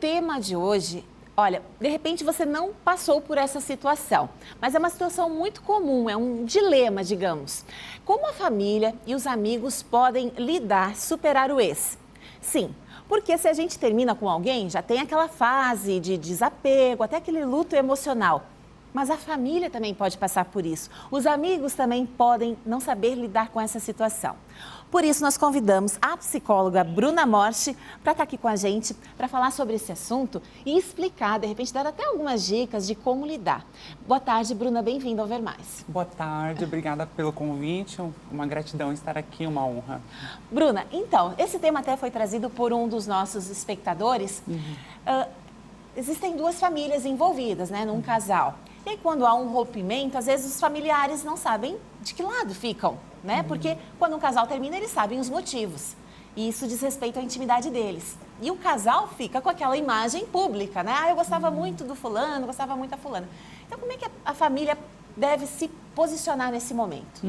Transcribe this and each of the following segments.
tema de hoje, olha, de repente você não passou por essa situação, mas é uma situação muito comum, é um dilema, digamos. Como a família e os amigos podem lidar, superar o ex? Sim, porque se a gente termina com alguém, já tem aquela fase de desapego, até aquele luto emocional. Mas a família também pode passar por isso. Os amigos também podem não saber lidar com essa situação. Por isso, nós convidamos a psicóloga Bruna Morte para estar aqui com a gente, para falar sobre esse assunto e explicar, de repente, dar até algumas dicas de como lidar. Boa tarde, Bruna, bem-vinda ao Ver Mais. Boa tarde, obrigada pelo convite, uma gratidão estar aqui, uma honra. Bruna, então, esse tema até foi trazido por um dos nossos espectadores. Existem duas famílias envolvidas, né, num casal. E aí, quando há um rompimento, às vezes os familiares não sabem de que lado ficam, né? Porque quando um casal termina, eles sabem os motivos. E isso diz respeito à intimidade deles. E o casal fica com aquela imagem pública, né? Ah, eu gostava muito do fulano, gostava muito da fulana. Então, como é que a família deve se posicionar nesse momento?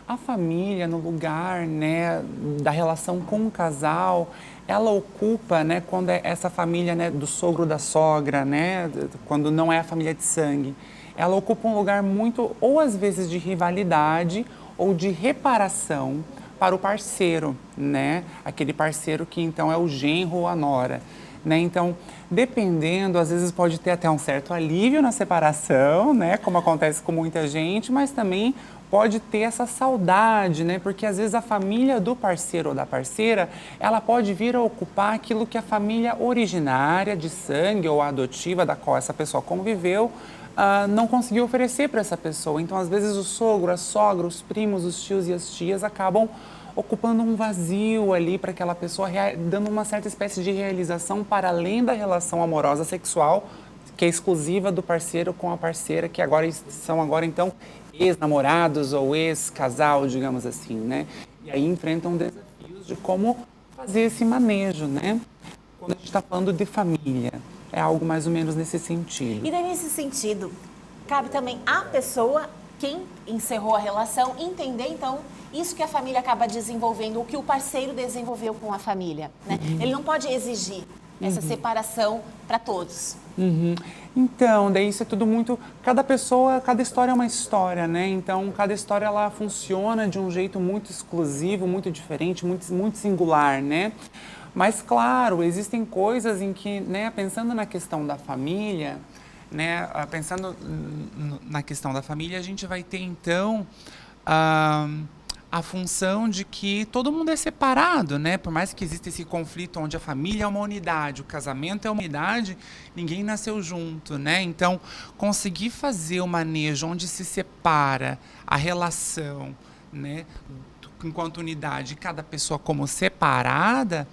A família, no lugar, né, da relação com o casal, ela ocupa, né, quando é essa família, né, do sogro, da sogra, né, quando não é a família de sangue, ela ocupa um lugar muito, ou às vezes de rivalidade, ou de reparação para o parceiro, né, aquele parceiro que então é o genro ou a nora. Né? Então, dependendo, às vezes pode ter até um certo alívio na separação, né? Como acontece com muita gente, mas também pode ter essa saudade, né? Porque às vezes a família do parceiro ou da parceira, ela pode vir a ocupar aquilo que a família originária de sangue ou adotiva da qual essa pessoa conviveu, não conseguiu oferecer para essa pessoa. Então, às vezes o sogro, a sogra, os primos, os tios e as tias acabam ocupando um vazio ali para aquela pessoa, dando uma certa espécie de realização para além da relação amorosa sexual, que é exclusiva do parceiro com a parceira, que agora são então ex-namorados ou ex-casal, digamos assim, né? E aí enfrentam desafios de como fazer esse manejo, né? Quando a gente está falando de família, é algo mais ou menos nesse sentido. E daí, nesse sentido, cabe também à pessoa, quem encerrou a relação, entender, então, isso que a família acaba desenvolvendo, o que o parceiro desenvolveu com a família, né? Ele não pode exigir essa separação para todos. Então, daí isso é tudo muito... Cada pessoa, cada história é uma história, né? Então, cada história, ela funciona de um jeito muito exclusivo, muito diferente, muito singular, né? Mas, claro, existem coisas em que, né, pensando na questão da família, né, pensando na questão da família, a gente vai ter, então, a função de que todo mundo é separado, né? Por mais que exista esse conflito onde a família é uma unidade, o casamento é uma unidade, ninguém nasceu junto, né? Então, conseguir fazer o manejo onde se separa a relação, né, enquanto unidade, cada pessoa como separada,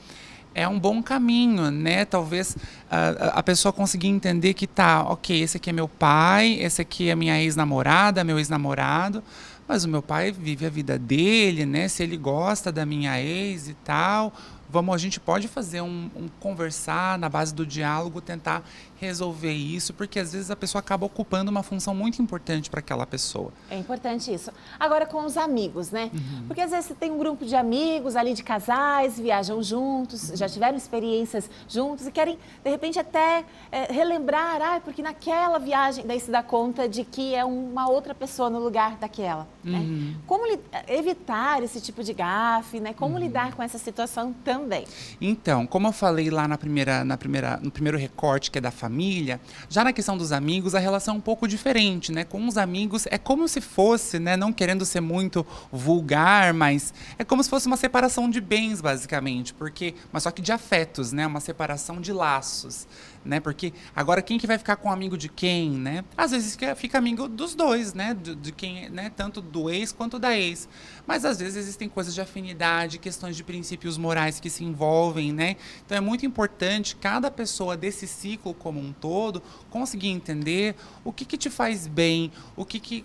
é um bom caminho, né? Talvez a pessoa conseguir entender que tá, ok, esse aqui é meu pai, esse aqui é minha ex-namorada, meu ex-namorado, mas o meu pai vive a vida dele, né? Se ele gosta da minha ex e tal, a gente pode fazer um conversar na base do diálogo, tentar resolver isso, porque às vezes a pessoa acaba ocupando uma função muito importante para aquela pessoa. É importante isso. Agora, com os amigos, né? Porque às vezes você tem um grupo de amigos ali, de casais, viajam juntos, já tiveram experiências juntos e querem, de repente, até relembrar, porque naquela viagem, daí se dá conta de que é uma outra pessoa no lugar daquela. Né? Como evitar esse tipo de gafe, né? Como lidar com essa situação também? Então, como eu falei lá no primeiro recorte, que é da família, já na questão dos amigos, a relação é um pouco diferente, né? Com os amigos é como se fosse, né, não querendo ser muito vulgar, mas é como se fosse uma separação de bens, basicamente, mas só que de afetos, né? Uma separação de laços, né? Porque agora quem que vai ficar com um amigo de quem, né? Às vezes fica amigo dos dois, né? De quem, né? Tanto do ex quanto da ex. Mas às vezes existem coisas de afinidade, questões de princípios morais que se envolvem, né? Então é muito importante cada pessoa desse ciclo como um todo conseguir entender o que te faz bem, o que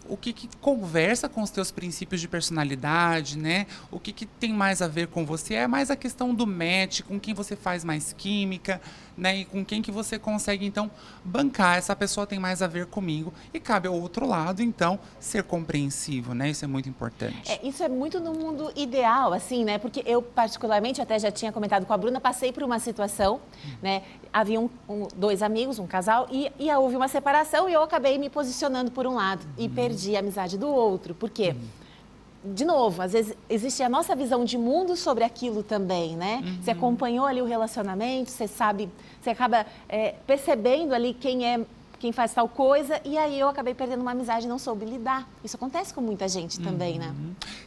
conversa com os teus princípios de personalidade, né? O que tem mais a ver com você, é mais a questão do match, com quem você faz mais química, né? E com quem que você consegue, então, bancar. Essa pessoa tem mais a ver comigo. E cabe ao outro lado, então, ser compreensivo, né? Isso é muito importante. Isso é muito no mundo ideal, assim, né? Porque eu, particularmente, até já tinha comentado com a Bruna, passei por uma situação, né? Havia dois amigos, um casal, e houve uma separação e eu acabei me posicionando por um lado e perdi a amizade do outro. Por quê? De novo, às vezes existe a nossa visão de mundo sobre aquilo também, né? Você acompanhou ali o relacionamento, você sabe, você acaba percebendo ali quem faz tal coisa, e aí eu acabei perdendo uma amizade e não soube lidar. Isso acontece com muita gente também, né?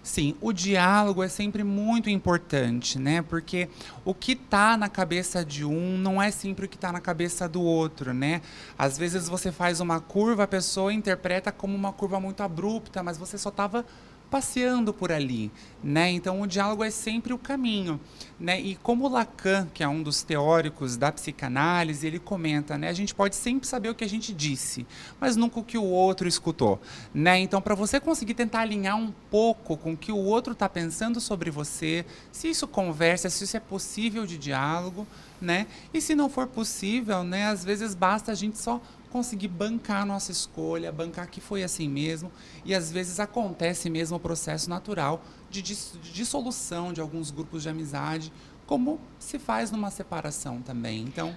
Sim, o diálogo é sempre muito importante, né? Porque o que está na cabeça de um não é sempre o que está na cabeça do outro, né? Às vezes você faz uma curva, a pessoa interpreta como uma curva muito abrupta, mas você só estava passeando por ali, né? Então o diálogo é sempre o caminho, né? E como Lacan, que é um dos teóricos da psicanálise, ele comenta, né? A gente pode sempre saber o que a gente disse, mas nunca o que o outro escutou, né? Então, para você conseguir tentar alinhar um pouco com o que o outro está pensando sobre você, se isso conversa, se isso é possível de diálogo, né? E se não for possível, né? Às vezes basta a gente só conseguir bancar a nossa escolha, bancar que foi assim mesmo, e às vezes acontece mesmo o processo natural de dissolução de alguns grupos de amizade, como se faz numa separação também. Então,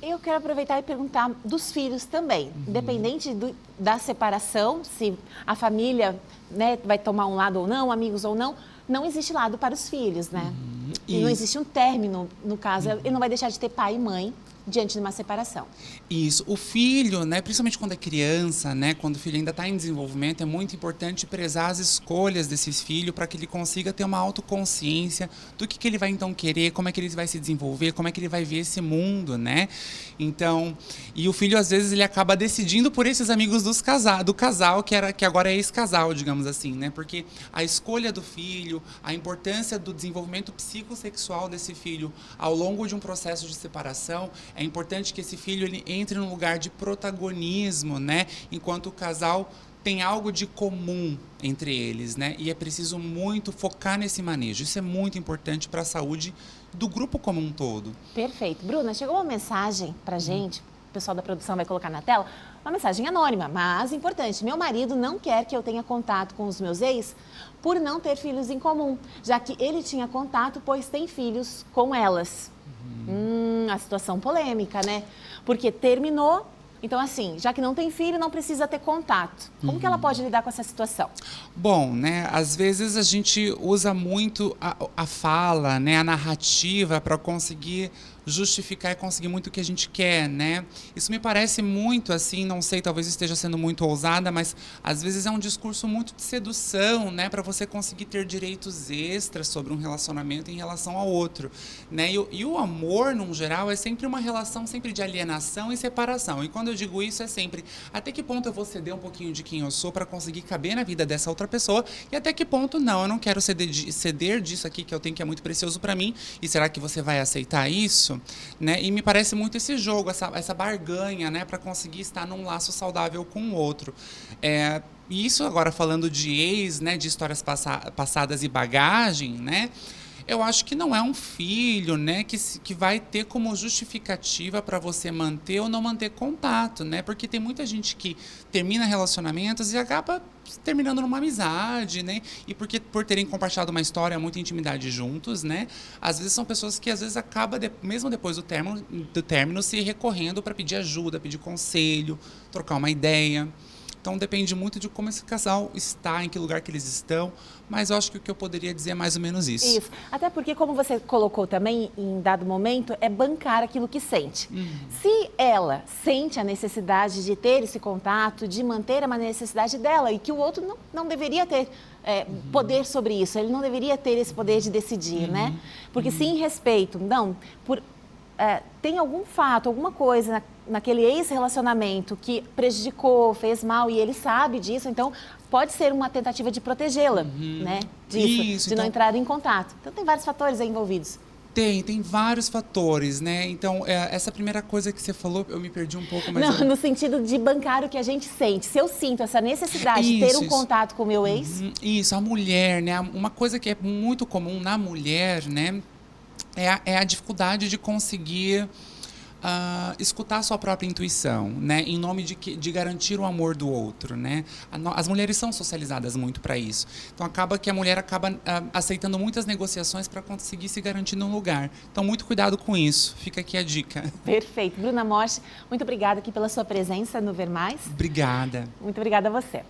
eu quero aproveitar e perguntar dos filhos também. Independente da separação, se a família, né, vai tomar um lado ou não, amigos ou não, não existe lado para os filhos, né? E não existe um término, no caso, ele não vai deixar de ter pai e mãe diante de uma separação. Isso. O filho, né, principalmente quando é criança, né, quando o filho ainda está em desenvolvimento, é muito importante prezar as escolhas desse filho para que ele consiga ter uma autoconsciência do que ele vai então querer, como é que ele vai se desenvolver, como é que ele vai ver esse mundo, né? Então, e o filho às vezes ele acaba decidindo por esses amigos do casal que agora é ex-casal, digamos assim, né? Porque a escolha do filho, a importância do desenvolvimento psicossexual desse filho ao longo de um processo de separação. É importante que esse filho ele entre num lugar de protagonismo, né? Enquanto o casal tem algo de comum entre eles, né? E é preciso muito focar nesse manejo. Isso é muito importante para a saúde do grupo como um todo. Perfeito. Bruna, chegou uma mensagem para gente, o pessoal da produção vai colocar na tela, uma mensagem anônima, mas importante. Meu marido não quer que eu tenha contato com os meus ex por não ter filhos em comum, já que ele tinha contato, pois tem filhos com elas. A situação polêmica, né? Porque terminou, então assim, já que não tem filho, não precisa ter contato. Como que ela pode lidar com essa situação? Bom, né, às vezes a gente usa muito a fala, né, a narrativa para conseguir justificar e conseguir muito o que a gente quer, né? Isso me parece muito assim, não sei, talvez esteja sendo muito ousada, mas às vezes é um discurso muito de sedução, né, para você conseguir ter direitos extras sobre um relacionamento em relação ao outro, né? E o amor, num geral, é sempre uma relação sempre de alienação e separação. E quando eu digo isso, é sempre até que ponto eu vou ceder um pouquinho de quem eu sou para conseguir caber na vida dessa outra pessoa e até que ponto não, eu não quero ceder disso aqui que eu tenho que é muito precioso para mim. E será que você vai aceitar isso? Né? E me parece muito esse jogo, essa barganha, né, para conseguir estar num laço saudável com o outro. E isso agora falando de ex, né, de histórias passadas e bagagem, né? Eu acho que não é um filho, né, que vai ter como justificativa para você manter ou não manter contato, né? Porque tem muita gente que termina relacionamentos e acaba terminando numa amizade, né? E por terem compartilhado uma história, muita intimidade juntos, né? Às vezes são pessoas que às vezes acabam, mesmo depois do término, se recorrendo para pedir ajuda, pedir conselho, trocar uma ideia. Então depende muito de como esse casal está, em que lugar que eles estão, mas eu acho que o que eu poderia dizer é mais ou menos isso. Isso, até porque como você colocou também em dado momento, é bancar aquilo que sente. Se ela sente a necessidade de ter esse contato, de manter uma necessidade dela e que o outro não deveria ter poder sobre isso, ele não deveria ter esse poder de decidir, né? Porque se em respeito, não, tem algum fato, alguma coisa naquele ex-relacionamento que prejudicou, fez mal e ele sabe disso, então pode ser uma tentativa de protegê-la, né? Disso, Isso, de não entrar em contato. Então tem vários fatores aí envolvidos. Tem vários fatores, né? Então, essa primeira coisa que você falou, eu me perdi um pouco, mas... Não, no sentido de bancar o que a gente sente. Se eu sinto essa necessidade de ter um contato com o meu ex... Isso, a mulher, né? Uma coisa que é muito comum na mulher, né? É a dificuldade de conseguir escutar a sua própria intuição, né? Em nome de garantir o amor do outro, né? As mulheres são socializadas muito para isso. Então acaba que a mulher acaba aceitando muitas negociações para conseguir se garantir num lugar. Então muito cuidado com isso. Fica aqui a dica. Perfeito. Bruna Morte, muito obrigada aqui pela sua presença no Ver Mais. Obrigada. Muito obrigada a você.